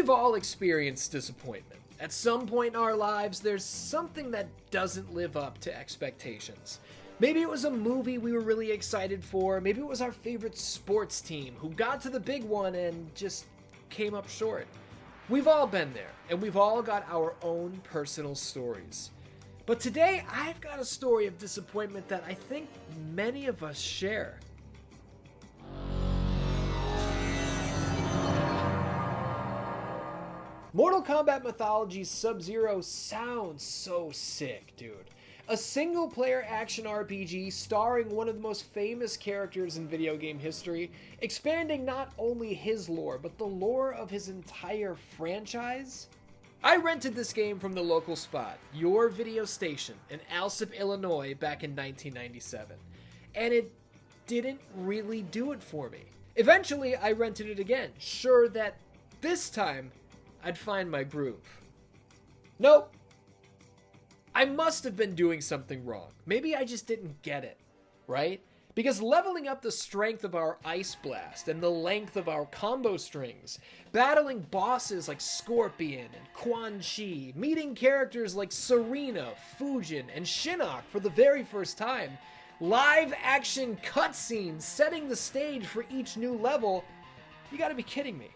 We've all experienced disappointment. At some point in our lives, there's something that doesn't live up to expectations. Maybe it was a movie we were really excited for, maybe it was our favorite sports team who got to the big one and just came up short. We've all been there, and we've all got our own personal stories. But today, I've got a story of disappointment that I think many of us share. Mortal Kombat Mythologies Sub-Zero sounds so sick, dude. A single-player action RPG starring one of the most famous characters in video game history, expanding not only his lore, but the lore of his entire franchise? I rented this game from the local spot, Your Video Station, in Alsip, Illinois, back in 1997. And it didn't really do it for me. Eventually, I rented it again, sure that this time, I'd find my groove. Nope. I must have been doing something wrong. Maybe I just didn't get it, right? Because leveling up the strength of our Ice Blast and the length of our combo strings, battling bosses like Scorpion and Quan Chi, meeting characters like Serena, Fujin, and Shinnok for the very first time, live action cutscenes setting the stage for each new level, you gotta be kidding me.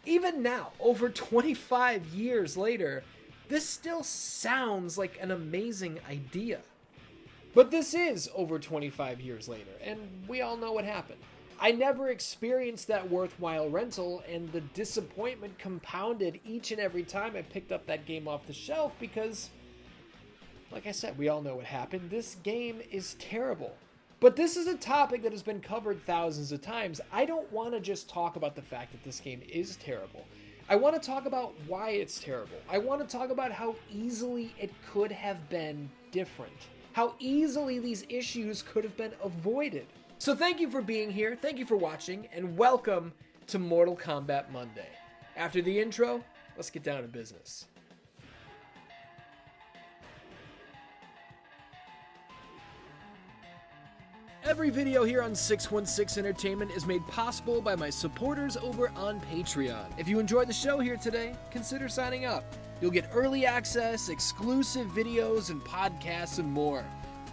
Even now, over 25 years later, this still sounds like an amazing idea. But this is over 25 years later, and we all know what happened. I never experienced that worthwhile rental, and the disappointment compounded each and every time I picked up that game off the shelf because, like I said, we all know what happened. This game is terrible. But this is a topic that has been covered thousands of times. I don't want to just talk about the fact that this game is terrible. I want to talk about why it's terrible. I want to talk about how easily it could have been different. How easily these issues could have been avoided. So thank you for being here, thank you for watching, and welcome to Mortal Kombat Monday. After the intro, let's get down to business. Every video here on 616 Entertainment is made possible by my supporters over on Patreon. If you enjoyed the show here today, consider signing up. You'll get early access, exclusive videos and podcasts, and more.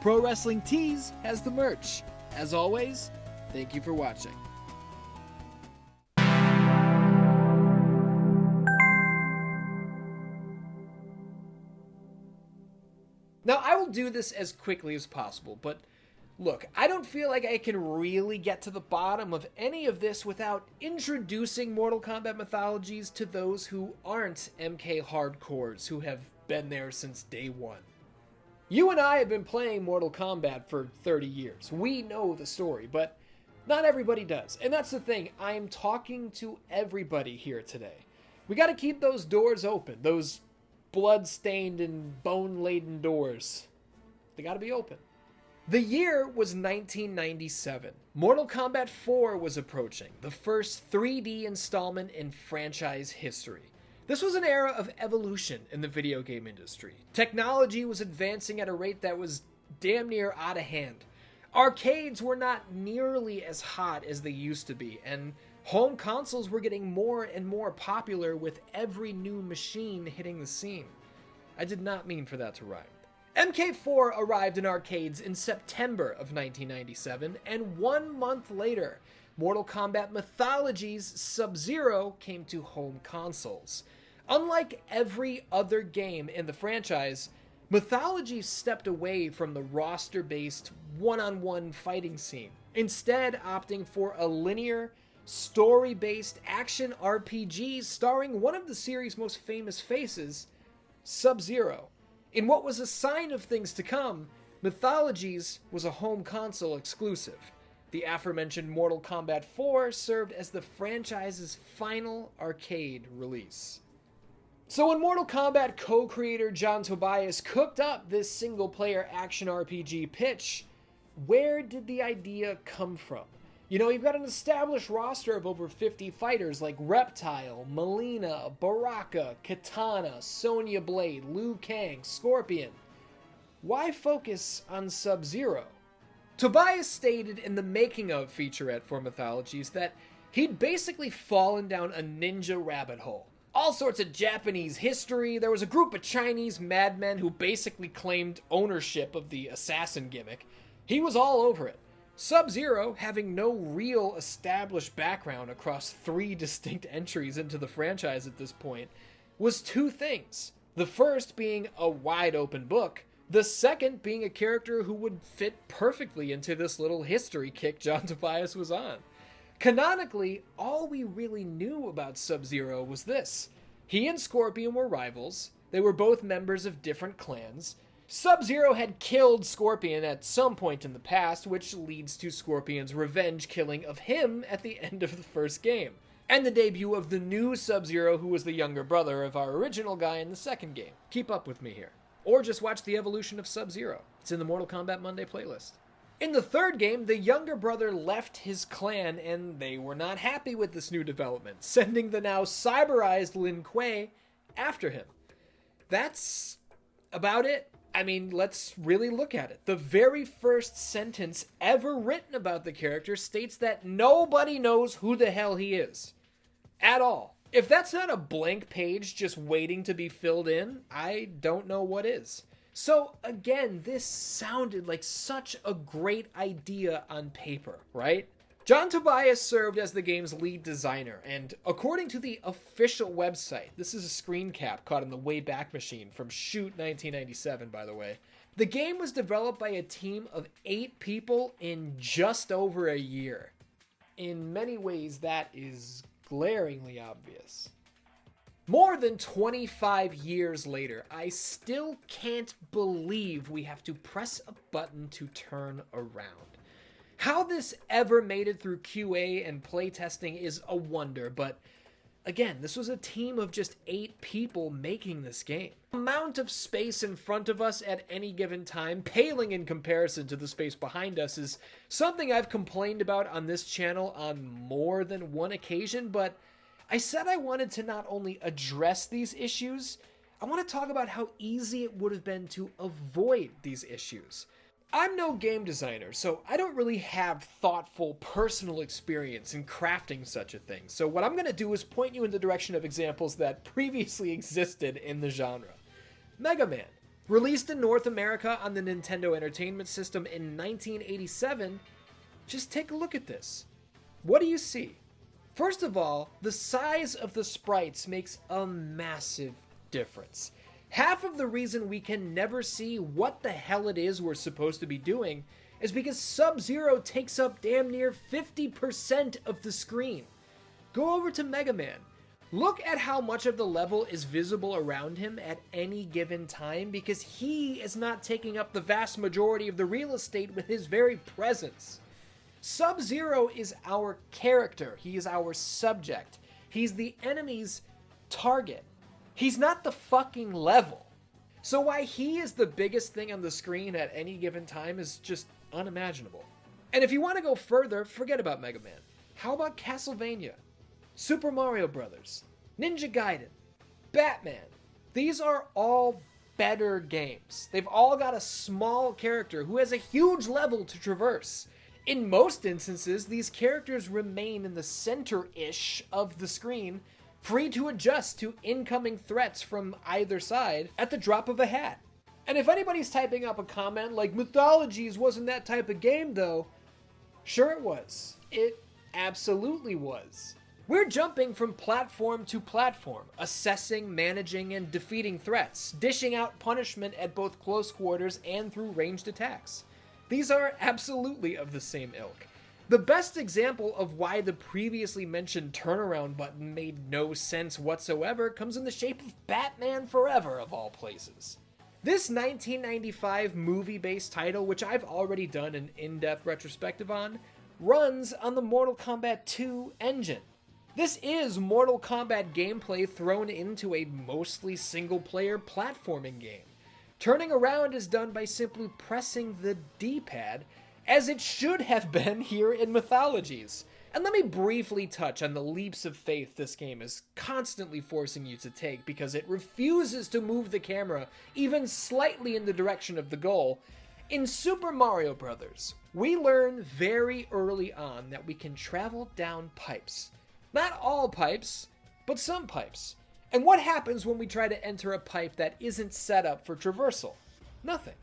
Pro Wrestling Tees has the merch. As always, thank you for watching. Now, I will do this as quickly as possible, but look, I don't feel like I can really get to the bottom of any of this without introducing Mortal Kombat Mythologies to those who aren't MK hardcores who have been there since day one. You and I have been playing Mortal Kombat for 30 years. We know the story, but not everybody does. And that's the thing, I'm talking to everybody here today. We gotta keep those doors open, those blood-stained and bone-laden doors. They gotta be open. The year was 1997. Mortal Kombat 4 was approaching, the first 3D installment in franchise history. This was an era of evolution in the video game industry. Technology was advancing at a rate that was damn near out of hand. Arcades were not nearly as hot as they used to be, and home consoles were getting more and more popular with every new machine hitting the scene. I did not mean for that to rhyme. MK4 arrived in arcades in September of 1997, and 1 month later, Mortal Kombat Mythologies Sub-Zero came to home consoles. Unlike every other game in the franchise, Mythologies stepped away from the roster-based one-on-one fighting scene, instead opting for a linear, story-based action RPG starring one of the series' most famous faces, Sub-Zero. In what was a sign of things to come, Mythologies was a home console exclusive. The aforementioned Mortal Kombat 4 served as the franchise's final arcade release. So when Mortal Kombat co-creator John Tobias cooked up this single-player action RPG pitch, where did the idea come from? You know, you've got an established roster of over 50 fighters like Reptile, Melina, Baraka, Katana, Sonya Blade, Liu Kang, Scorpion. Why focus on Sub-Zero? Tobias stated in the making of featurette for Mythologies that he'd basically fallen down a ninja rabbit hole. all sorts of Japanese history. There was a group of Chinese madmen who basically claimed ownership of the assassin gimmick. He was all over it. Sub-Zero, having no real established background across 3 distinct entries into the franchise at this point, was 2 things. The first being a wide open book, the second being a character who would fit perfectly into this little history kick John Tobias was on. Canonically, all we really knew about Sub-Zero was this. He and Scorpion were rivals, they were both members of different clans. Sub-Zero had killed Scorpion at some point in the past, which leads to Scorpion's revenge killing of him at the end of the first game, and the debut of the new Sub-Zero, who was the younger brother of our original guy in the second game. Keep up with me here. Or just watch the evolution of Sub-Zero. It's in the Mortal Kombat Monday playlist. In the third game, the younger brother left his clan, and they were not happy with this new development, sending the now cyberized Lin Kuei after him. That's about it. I mean, let's really look at it. The very first sentence ever written about the character states that nobody knows who the hell he is. At all. If that's not a blank page just waiting to be filled in, I don't know what is. So again, this sounded like such a great idea on paper, right? John Tobias served as the game's lead designer, and according to the official website, this is a screen cap caught in the Wayback Machine from Shoot 1997, by the way. The game was developed by a team of 8 people in just over a year. In many ways, that is glaringly obvious. More than 25 years later, I still can't believe we have to press a button to turn around. How this ever made it through QA and playtesting is a wonder, but again, this was a team of just 8 people making this game. The amount of space in front of us at any given time, paling in comparison to the space behind us, is something I've complained about on this channel on more than one occasion, but I said I wanted to not only address these issues, I want to talk about how easy it would have been to avoid these issues. I'm no game designer, so I don't really have thoughtful, personal experience in crafting such a thing. So what I'm going to do is point you in the direction of examples that previously existed in the genre. Mega Man. Released in North America on the Nintendo Entertainment System in 1987, just take a look at this. What do you see? First of all, the size of the sprites makes a massive difference. Half of the reason we can never see what the hell it is we're supposed to be doing is because Sub-Zero takes up damn near 50% of the screen. Go over to Mega Man. Look at how much of the level is visible around him at any given time, because he is not taking up the vast majority of the real estate with his very presence. Sub-Zero is our character. He is our subject. He's the enemy's target. He's not the fucking level. So why he is the biggest thing on the screen at any given time is just unimaginable. And if you want to go further, forget about Mega Man. How about Castlevania? Super Mario Bros., Ninja Gaiden, Batman? These are all better games. They've all got a small character who has a huge level to traverse. In most instances, these characters remain in the center-ish of the screen, free to adjust to incoming threats from either side at the drop of a hat. And if anybody's typing up a comment like, Mythologies wasn't that type of game though, sure it was. It absolutely was. We're jumping from platform to platform, assessing, managing, and defeating threats, dishing out punishment at both close quarters and through ranged attacks. These are absolutely of the same ilk. The best example of why the previously mentioned turnaround button made no sense whatsoever comes in the shape of Batman Forever, of all places. This 1995 movie-based title, which I've already done an in-depth retrospective on, runs on the Mortal Kombat 2 engine. This is Mortal Kombat gameplay thrown into a mostly single-player platforming game. Turning around is done by simply pressing the D-pad, as it should have been here in Mythologies. And let me briefly touch on the leaps of faith this game is constantly forcing you to take, because it refuses to move the camera even slightly in the direction of the goal. In Super Mario Bros., we learn very early on that we can travel down pipes. Not all pipes, but some pipes. And what happens when we try to enter a pipe that isn't set up for traversal? Nothing.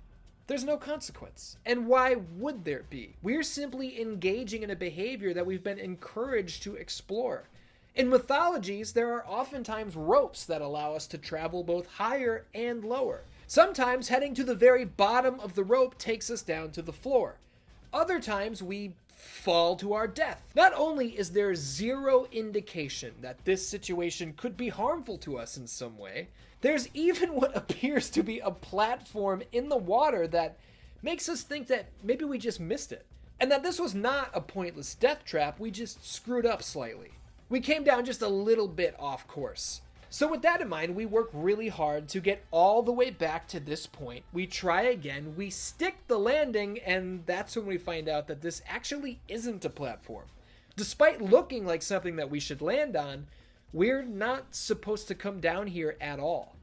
There's no consequence. And why would there be? We're simply engaging in a behavior that we've been encouraged to explore. In mythologies, there are oftentimes ropes that allow us to travel both higher and lower. Sometimes heading to the very bottom of the rope takes us down to the floor. Other times we fall to our death. Not only is there zero indication that this situation could be harmful to us in some way, there's even what appears to be a platform in the water that makes us think that maybe we just missed it. And that this was not a pointless death trap, we just screwed up slightly. We came down just a little bit off course. So with that in mind, we work really hard to get all the way back to this point. We try again, we stick the landing, and that's when we find out that this actually isn't a platform. Despite looking like something that we should land on, we're not supposed to come down here at all.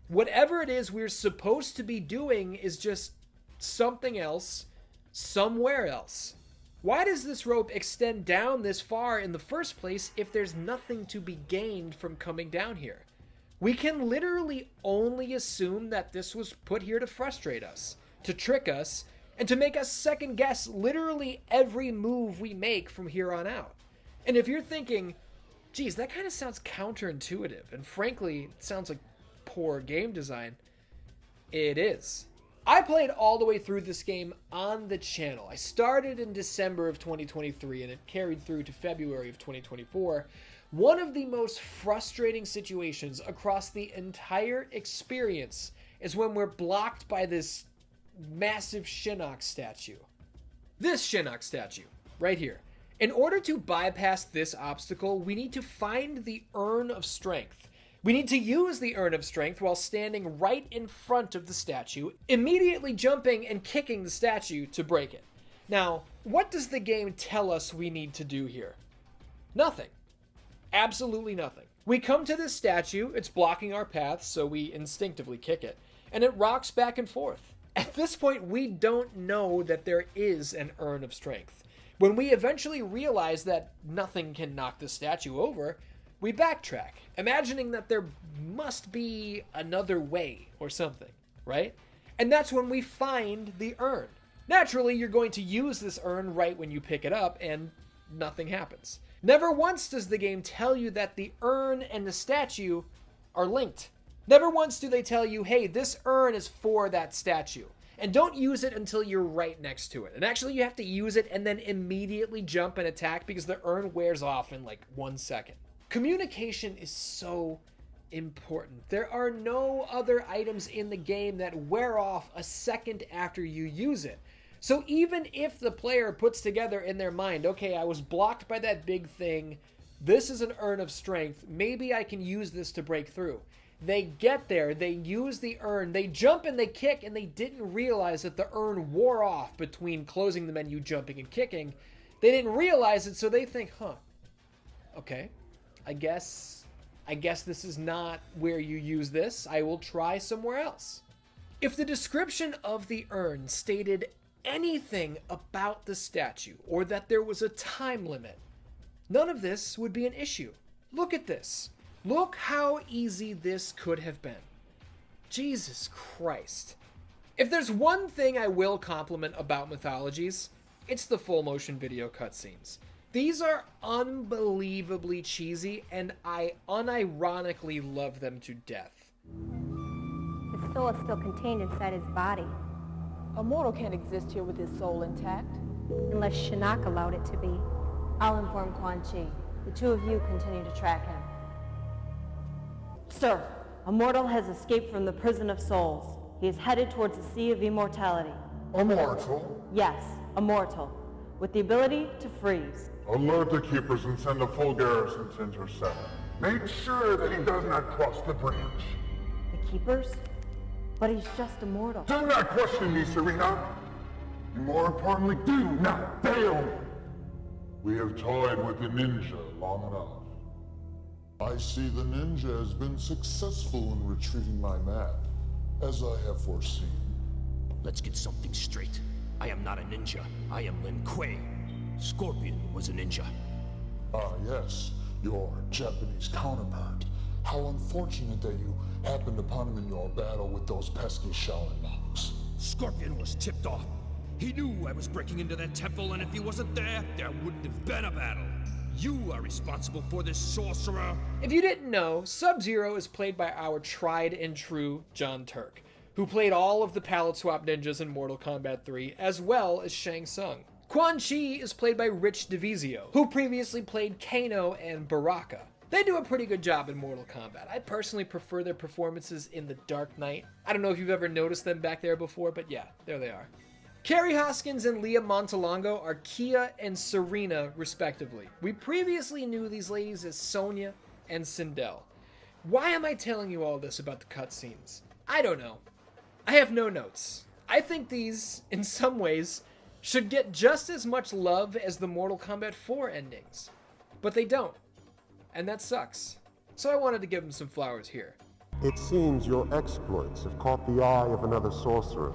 Whatever it is we're supposed to be doing is just something else, somewhere else. Why does this rope extend down this far in the first place if there's nothing to be gained from coming down here? We can literally only assume that this was put here to frustrate us, to trick us, and to make us second guess literally every move we make from here on out. And if you're thinking, geez, that kind of sounds counterintuitive, and frankly, it sounds like poor game design, it is. I played all the way through this game on the channel. I started in December of 2023 and it carried through to February of 2024. One of the most frustrating situations across the entire experience is when we're blocked by this massive Shinnok statue. This Shinnok statue, right here. In order to bypass this obstacle, we need to find the Urn of Strength. We need to use the Urn of Strength while standing right in front of the statue, immediately jumping and kicking the statue to break it. Now, what does the game tell us we need to do here? Nothing. Absolutely nothing. We come to this statue, it's blocking our path, so we instinctively kick it, and it rocks back and forth. At this point, we don't know that there is an Urn of Strength. When we eventually realize that nothing can knock the statue over, we backtrack, imagining that there must be another way or something, right? And that's when we find the urn. Naturally, you're going to use this urn right when you pick it up, and nothing happens. Never once does the game tell you that the urn and the statue are linked. Never once do they tell you, hey, this urn is for that statue, and don't use it until you're right next to it. And actually, you have to use it and then immediately jump and attack because the urn wears off in like 1 second. Communication is so important. There are no other items in the game that wear off a second after you use it. So even if the player puts together in their mind, okay, I was blocked by that big thing, this is an Urn of Strength, maybe I can use this to break through. They get there, they use the urn, they jump and they kick, and they didn't realize that the urn wore off between closing the menu, jumping, and kicking. They didn't realize it, so they think, okay. I guess this is not where you use this. I will try somewhere else. If the description of the urn stated anything about the statue or that there was a time limit, none of this would be an issue. Look at this. Look how easy this could have been. Jesus Christ. If there's one thing I will compliment about Mythologies, it's the full motion video cutscenes. These are unbelievably cheesy, and I unironically love them to death. His soul is still contained inside his body. A mortal can't exist here with his soul intact. Unless Shinnok allowed it to be. I'll inform Quan Chi. The two of you continue to track him. Sir, a mortal has escaped from the prison of souls. He is headed towards the Sea of Immortality. A mortal? Yes, a mortal. With the ability to freeze. Alert the keepers and send a full garrison to intercept. Make sure that he does not cross the bridge. The keepers? But he's just a mortal. Do not question me, Serena. And more importantly, do not fail me. We have toyed with the ninja long enough. I see the ninja has been successful in retrieving my map, as I have foreseen. Let's get something straight. I am not a ninja. I am Lin Kuei. Scorpion was a ninja. Ah yes, your Japanese counterpart. How unfortunate that you happened upon him in your battle with those pesky Shaolin monks. Scorpion was tipped off. He knew I was breaking into that temple, and if he wasn't there, there wouldn't have been a battle. You are responsible for this sorcerer. If you didn't know, Sub-Zero is played by our tried and true John Turk, who played all of the palette swap ninjas in Mortal Kombat 3, as well as Shang Tsung. Quan Chi is played by Rich DeVizio, who previously played Kano and Baraka. They do a pretty good job in Mortal Kombat. I personally prefer their performances in The Dark Knight. I don't know if you've ever noticed them back there before, but yeah, there they are. Carrie Hoskins and Leah Montalongo are Kia and Serena, respectively. We previously knew these ladies as Sonya and Sindel. Why am I telling you all this about the cutscenes? I don't know. I have no notes. I think these, in some ways, should get just as much love as the Mortal Kombat 4 endings. But they don't. And that sucks. So I wanted to give them some flowers here. It seems your exploits have caught the eye of another sorcerer.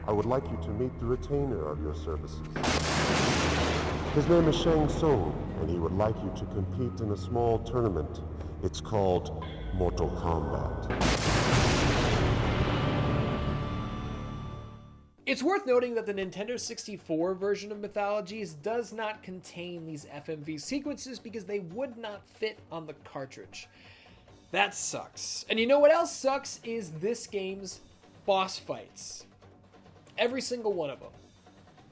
I would like you to meet the retainer of your services. His name is Shang Tsung, and he would like you to compete in a small tournament. It's called Mortal Kombat. It's worth noting that the Nintendo 64 version of Mythologies does not contain these FMV sequences because they would not fit on the cartridge. That sucks. And you know what else sucks is this game's boss fights. Every single one of them.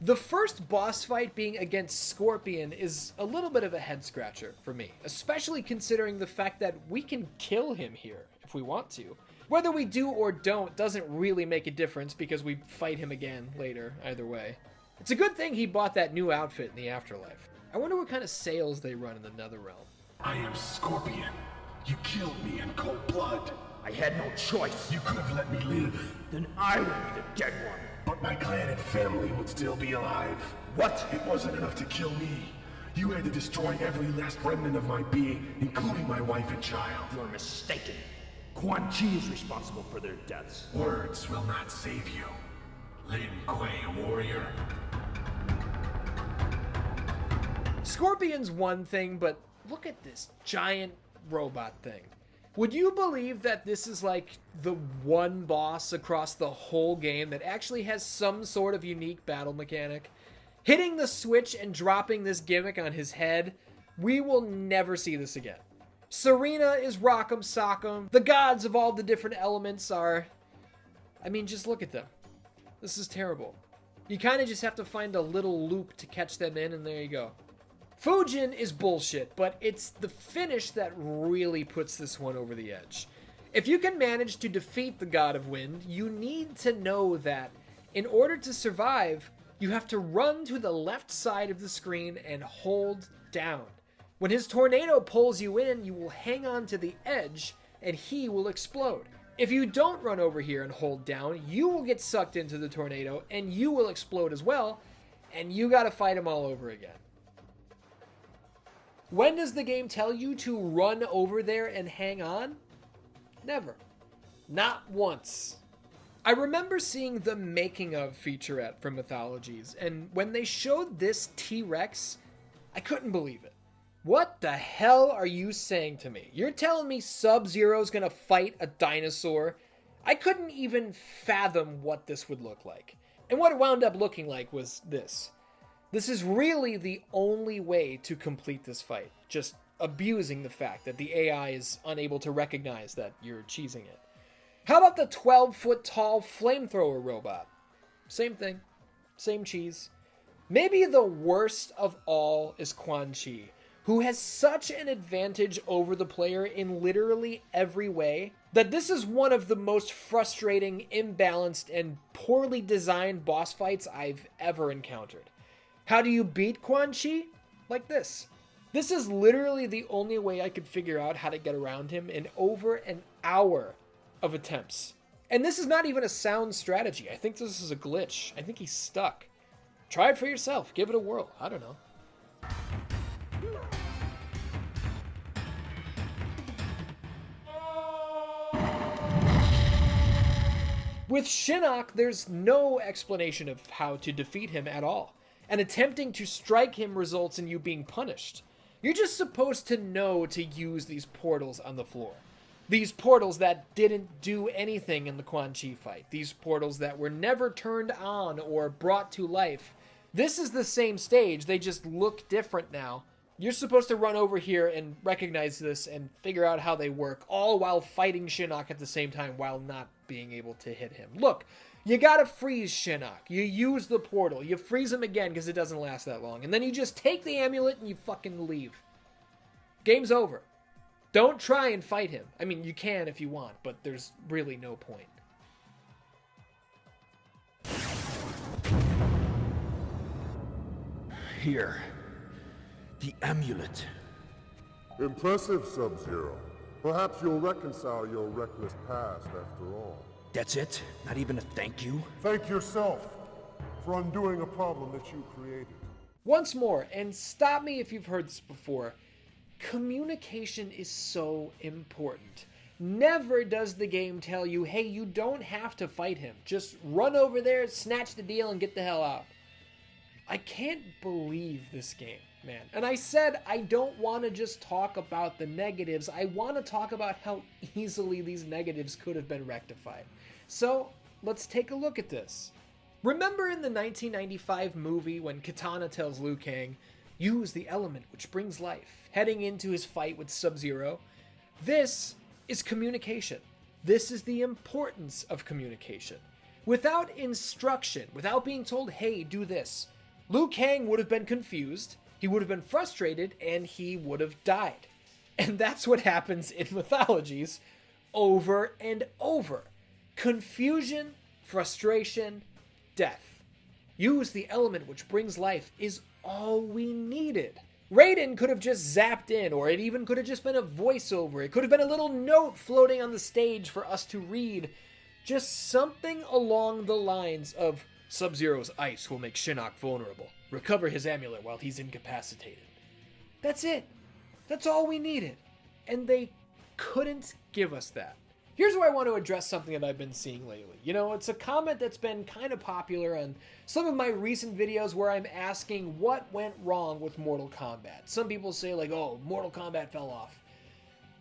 The first boss fight being against Scorpion is a little bit of a head scratcher for me, especially considering the fact that we can kill him here if we want to. Whether we do or don't doesn't really make a difference because we fight him again later, either way. It's a good thing he bought that new outfit in the afterlife. I wonder what kind of sales they run in the Netherrealm. I am Scorpion. You killed me in cold blood. I had no choice. You could have let me live. Then I would be the dead one. But my clan and family would still be alive. What? It wasn't enough to kill me. You had to destroy every last remnant of my being, including my wife and child. You're mistaken. Quan Chi is responsible for their deaths. Words will not save you. Lin Kuei, warrior. Scorpion's one thing, but look at this giant robot thing. Would you believe that this is like the one boss across the whole game that actually has some sort of unique battle mechanic? Hitting the switch and dropping this gimmick on his head, we will never see this again. Serena is Rock'em Sock'em. The gods of all the different elements are... I mean, just look at them. This is terrible. You kind of just have to find a little loop to catch them in, and there you go. Fujin is bullshit, but it's the finish that really puts this one over the edge. If you can manage to defeat the God of Wind, you need to know that in order to survive, you have to run to the left side of the screen and hold down. When his tornado pulls you in, you will hang on to the edge and he will explode. If you don't run over here and hold down, you will get sucked into the tornado and you will explode as well, and you gotta fight him all over again. When does the game tell you to run over there and hang on? Never. Not once. I remember seeing the making of featurette from Mythologies, and when they showed this T-Rex, I couldn't believe it. What the hell are you saying to me? You're telling me Sub-Zero's gonna fight a dinosaur? I couldn't even fathom what this would look like. And what it wound up looking like was this. This is really the only way to complete this fight. Just abusing the fact that the AI is unable to recognize that you're cheesing it. How about the 12-foot tall flamethrower robot? Same thing. Same cheese. Maybe the worst of all is Quan Chi, who has such an advantage over the player in literally every way that this is one of the most frustrating, imbalanced, and poorly designed boss fights I've ever encountered. How do you beat Quan Chi? Like this. This is literally the only way I could figure out how to get around him in over an hour of attempts. And this is not even a sound strategy. I think this is a glitch. I think he's stuck. Try it for yourself. Give it a whirl. I don't know. With Shinnok, there's no explanation of how to defeat him at all. And attempting to strike him results in you being punished. You're just supposed to know to use these portals on the floor. These portals that didn't do anything in the Quan Chi fight. These portals that were never turned on or brought to life. This is the same stage, they just look different now. You're supposed to run over here and recognize this and figure out how they work, all while fighting Shinnok at the same time while not being able to hit him. Look, you gotta freeze Shinnok. You use the portal. You freeze him again because it doesn't last that long. And then you just take the amulet and you fucking leave. Game's over. Don't try and fight him. I mean, you can if you want, but there's really no point. Here. The amulet. Impressive, Sub-Zero. Perhaps you'll reconcile your reckless past after all. That's it? Not even a thank you? Thank yourself for undoing a problem that you created. Once more, and stop me if you've heard this before, communication is so important. Never does the game tell you, hey, you don't have to fight him. Just run over there, snatch the deal, and get the hell out. I can't believe this game, man. And I said I don't want to just talk about the negatives. I want to talk about how easily these negatives could have been rectified. So, let's take a look at this. Remember in the 1995 movie when Kitana tells Liu Kang, use the element which brings life, heading into his fight with Sub-Zero? This is communication. This is the importance of communication. Without instruction, without being told, hey, do this, Liu Kang would have been confused, he would have been frustrated, and he would have died. And that's what happens in Mythologies over and over. Confusion, frustration, death. Use the element which brings life is all we needed. Raiden could have just zapped in, or it even could have just been a voiceover. It could have been a little note floating on the stage for us to read. Just something along the lines of, Sub-Zero's ice will make Shinnok vulnerable. Recover his amulet while he's incapacitated. That's it. That's all we needed. And they couldn't give us that. Here's where I want to address something that I've been seeing lately. You know, it's a comment that's been kind of popular on some of my recent videos where I'm asking what went wrong with Mortal Kombat. Some people say like, oh, Mortal Kombat fell off.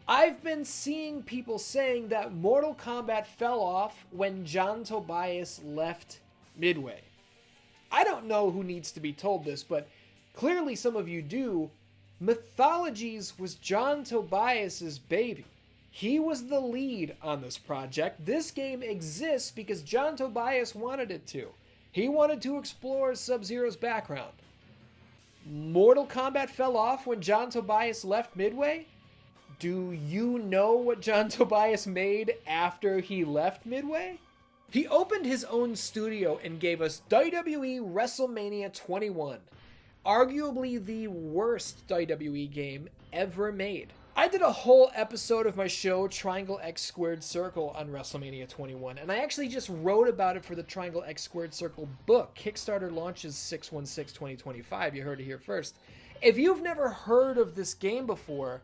I've been seeing people saying that Mortal Kombat fell off when John Tobias left Midway. I don't know who needs to be told this, but clearly some of you do. Mythologies was John Tobias's baby. He was the lead on this project. This game exists because John Tobias wanted it to. He wanted to explore Sub-Zero's background. Mortal Kombat fell off when John Tobias left Midway? Do you know what John Tobias made after he left Midway? He opened his own studio and gave us WWE WrestleMania 21, arguably the worst WWE game ever made. I did a whole episode of my show, Triangle X Squared Circle, on WrestleMania 21, and I actually just wrote about it for the Triangle X Squared Circle book. Kickstarter launches 6/16/2025, you heard it here first. If you've never heard of this game before,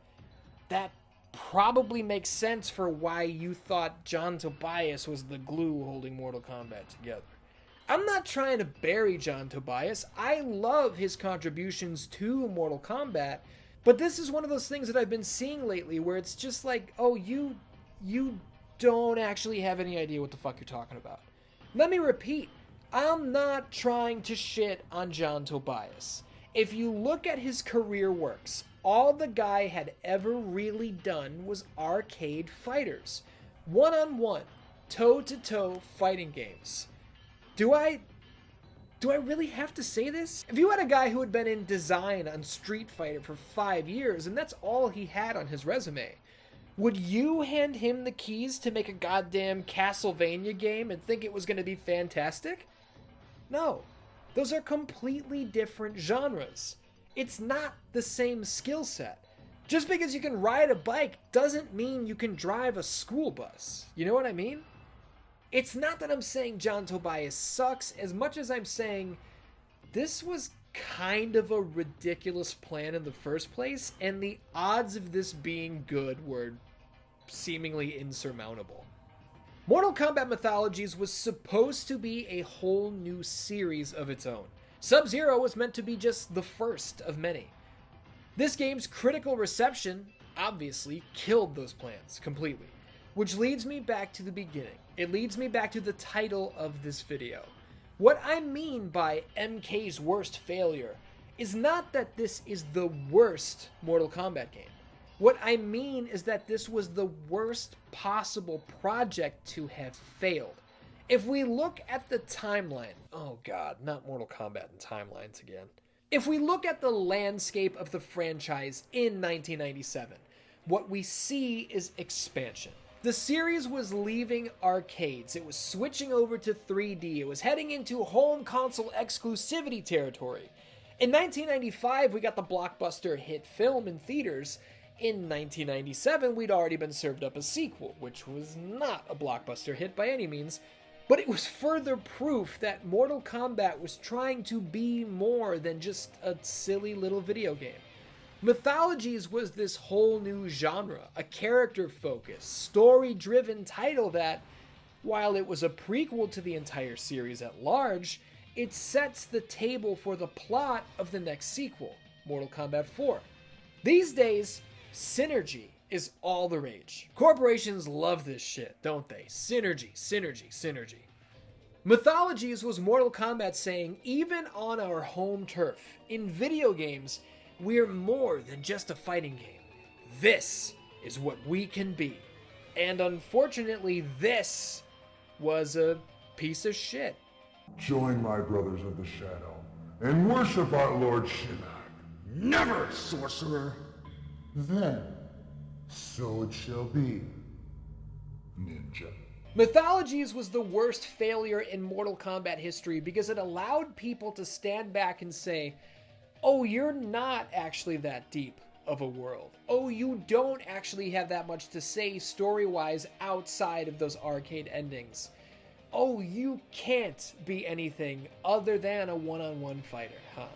that probably makes sense for why you thought John Tobias was the glue holding Mortal Kombat together. I'm not trying to bury John Tobias. I love his contributions to Mortal Kombat, but this is one of those things that I've been seeing lately where it's just like, oh, you don't actually have any idea what the fuck you're talking about. Let me repeat, I'm not trying to shit on John Tobias. If you look at his career works, all the guy had ever really done was arcade fighters. One-on-one, toe-to-toe fighting games. Do I really have to say this? If you had a guy who had been in design on Street Fighter for 5 years, and that's all he had on his resume, would you hand him the keys to make a goddamn Castlevania game and think it was going to be fantastic? No. Those are completely different genres. It's not the same skill set. Just because you can ride a bike doesn't mean you can drive a school bus. You know what I mean? It's not that I'm saying John Tobias sucks as much as I'm saying this was kind of a ridiculous plan in the first place, and the odds of this being good were seemingly insurmountable. Mortal Kombat Mythologies was supposed to be a whole new series of its own. Sub-Zero was meant to be just the first of many. This game's critical reception, obviously killed those plans completely. Which leads me back to the beginning. It leads me back to the title of this video. What I mean by MK's worst failure is not that this is the worst Mortal Kombat game. What I mean is that this was the worst possible project to have failed. If we look at the timeline, oh god, not Mortal Kombat and timelines again. If we look at the landscape of the franchise in 1997, what we see is expansion. The series was leaving arcades, it was switching over to 3D, it was heading into home console exclusivity territory. In 1995, we got the blockbuster hit film in theaters. In 1997, we'd already been served up a sequel, which was not a blockbuster hit by any means, but it was further proof that Mortal Kombat was trying to be more than just a silly little video game. Mythologies was this whole new genre, a character-focused, story-driven title that, while it was a prequel to the entire series at large, it sets the table for the plot of the next sequel, Mortal Kombat 4. These days, synergy is all the rage. Corporations love this shit, don't they? Synergy, synergy, synergy. Mythologies was Mortal Kombat saying, even on our home turf, in video games, we're more than just a fighting game. This is what we can be. And unfortunately, this was a piece of shit. Join my brothers of the Shadow and worship our Lord Shinnok. Never, sorcerer! Then, so it shall be, Ninja. Mythologies was the worst failure in Mortal Kombat history because it allowed people to stand back and say, oh, you're not actually that deep of a world. Oh, you don't actually have that much to say story-wise outside of those arcade endings. Oh, you can't be anything other than a one-on-one fighter, huh?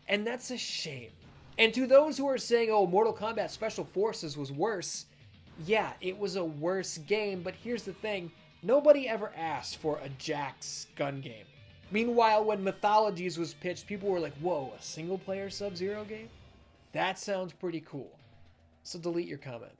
And that's a shame. And to those who are saying, oh, Mortal Kombat Special Forces was worse, yeah, it was a worse game, but here's the thing, nobody ever asked for a Jax gun game. Meanwhile, when Mythologies was pitched, people were like, whoa, a single-player Sub-Zero game? That sounds pretty cool. So delete your comment.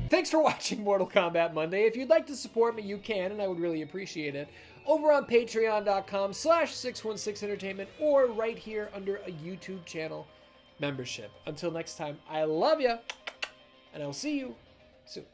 Thanks for watching Mortal Kombat Monday. If you'd like to support me, you can, and I would really appreciate it, over on patreon.com/616entertainment or right here under a YouTube channel membership. Until next time, I love ya, and I'll see you soon.